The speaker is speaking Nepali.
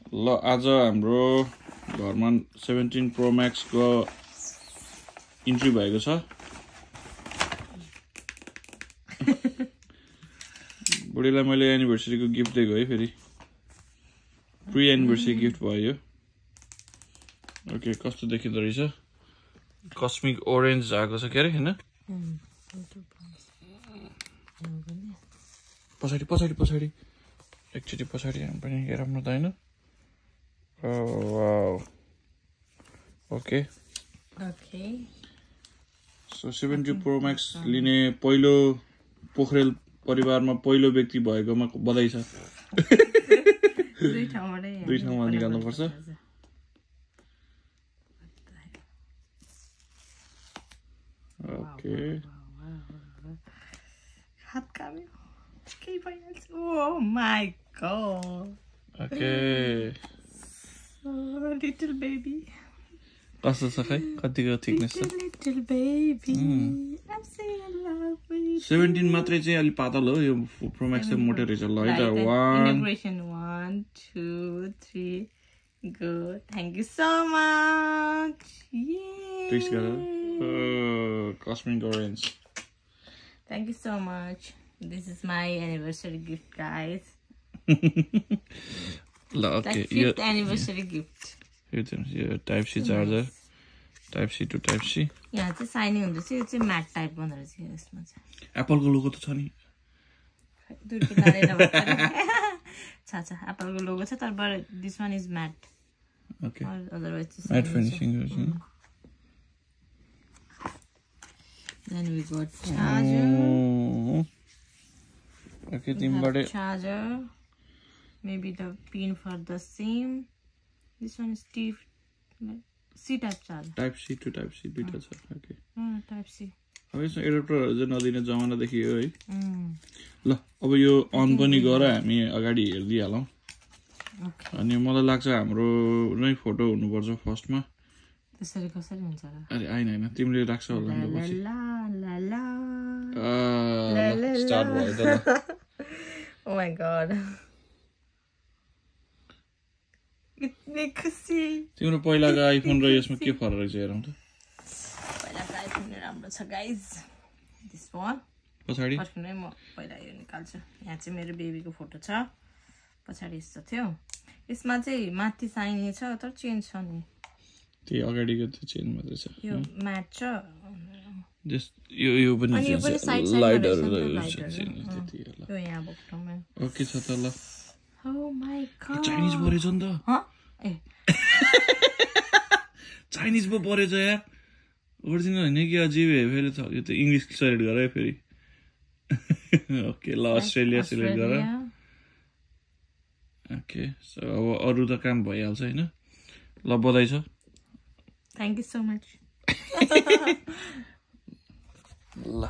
ल आज हाम्रो घरमा 17 Pro Max को इन्ट्री भएको छ। बुढीलाई मैले एनिभर्सरीको गिफ्ट दिएको है, फेरि प्री एनिभर्सरी गिफ्ट भयो। ओके, कस्तो देखिँदो रहेछ? कस्मिक ओरेन्ज आएको छ के अरे हैन? पछाडि पछाडि पछाडि एकचोटि पछाडि पनि हेरौँ त हैन? Wow. Okay okay, so 17 Pro Max लिने पहिलो पोखरेल परिवारमा पहिलो व्यक्ति भएकोमा बधाई छ। दुई ठाउँमा निकाल्नु पर्छ। ओके, हात काम्यो केही भइहाल्छ। Oh my God. Okay, little baby कस्तो छ खै? कतिको थिकनेस छ? Little baby I'm so in love with 17 मात्रै चाहिँ अलि पातल हो, यो Pro Max चाहिँ मोटो रहेछ। ल है त, 1 2 3 go. Thank you so much. Test गर। Cosmic orange. Thank you so much. This is my anniversary gift, guys. ल ओके, Like यो 5th anniversary gift. यो type C charger, type C to type C. यहाँ चाहिँ साइनिङ हुँदैछ, यो चाहिँ म्याट टाइप बन्द रहेछ यसमा चाहिँ। एप्पलको लोगो त छ नि? छ एप्पलको लोगो छ, तर this one is matte. Okay, otherwise matte finishing रहेछ। Then we got charger. Okay, तिमीबाटै Charger. Maybe the pin for the SIM. This one is C type charger. Type C to type C दुईटा छ। Okay, Type C. अब यसमा एडाप्टरहरू चाहिँ नदिने जमाना देखियो है। ल अब यो अन पनि गर, हामी अगाडि हेरिदिइहालौँ। अनि मलाई लाग्छ हाम्रो नै फोटो हुनुपर्छ फर्स्टमा। त्यसरी कसरी हुन्छ र? अरे होइन, तिमीले राख्छ होला नि त पछि। स्टार्ट भयो त। Oh my god. इतनी खुसी। तिम्रो पहिलाको आइफोन र यसमा के फरक रहेछ हेरौँ त। पहिलाको आइफोन राम्रो छ गाइज। दिस वान पछाडि पर्खिनु है, म पहिला यो निकाल्छु। यहाँ चाहिँ मेरो बेबीको फोटो छ, पछाडि यस्तो थियो। यसमा चाहिँ माथि साइनी छ, तर चेन्ज छ नि। त्यही अगाडिको त्यो चेन्ज मात्रै छ। यो म्याट छ, यो पनि लाइटहरु यो यहाँ बोक्टोमा। ओके छ त। ल Oh my god. चाइनिज परेछ नि त। चाइनिज पो परेछ यार। ओरिजिनल होइन कि अजिब है, फेरि त यो त इङ्ग्लिस सेलेक्ट गर है फेरि। ओके, ल अस्ट्रेलिया सेलेक्ट गर। ओके, सो अब अरू त काम भइहाल्छ हैन? ल बधाई छ। Thank you so much. ल